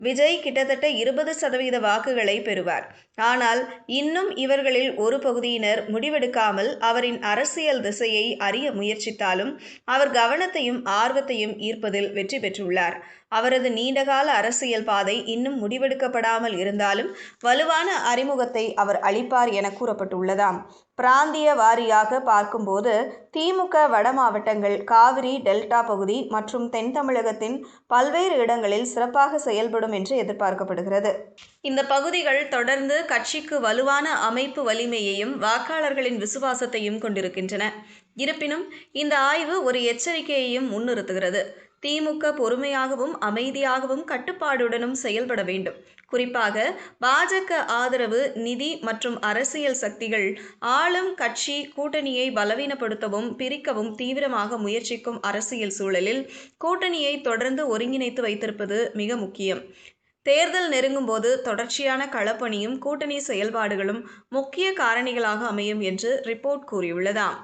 விஜய் கிட்டத்தட்ட 20% வாக்குகளை பெறுவார். ஆனால் இன்னும் இவர்களில் ஒரு பகுதியினர் முடிவெடுக்காமல் அவரின் அரசியல் திசையை அறிய முயற்சித்தாலும் அவர் கவனத்தையும் ஆர்வத்தையும் ஈர்ப்பதில் வெற்றி பெற்றுள்ளார். அவரது நீண்டகால அரசியல் பாதை இன்னும் முடிவெடுக்கப்படாமல் இருந்தாலும் வலுவான அறிமுகத்தை அவர் அளிப்பார் என கூறப்பட்டுள்ளதாம். பிராந்திய வாரியாக பார்க்கும்போது திமுக வட மாவட்டங்கள், காவிரி டெல்டா பகுதி மற்றும் தென் தமிழகத்தின் பல்வேறு இடங்களில் சிறப்பாக செயல்படும் என்று எதிர்பார்க்கப்படுகிறது. இந்த பகுதிகள் தொடர்ந்து கட்சிக்கு வலுவான அமைப்பு வலிமையையும் வாக்காளர்களின் விசுவாசத்தையும் கொண்டிருக்கின்றன. இருப்பினும் இந்த ஆய்வு ஒரு எச்சரிக்கையையும் முன்னிறுத்துகிறது. திமுக பொறுமையாகவும் அமைதியாகவும் கட்டுப்பாடுடனும் செயல்பட வேண்டும். குறிப்பாக பாஜக ஆதரவு நிதி மற்றும் அரசியல் சக்திகள் ஆளும் கட்சி கூட்டணியை பலவீனப்படுத்தவும் பிரிக்கவும் தீவிரமாக முயற்சிக்கும் அரசியல் சூழலில் கூட்டணியை தொடர்ந்து ஒருங்கிணைத்து வைத்திருப்பது மிக முக்கியம். தேர்தல் நெருங்கும் போது தொடர்ச்சியான களப்பணியும் கூட்டணி செயல்பாடுகளும் முக்கிய காரணிகளாக அமையும் என்று ரிப்போர்ட் கூறியுள்ளதாம்.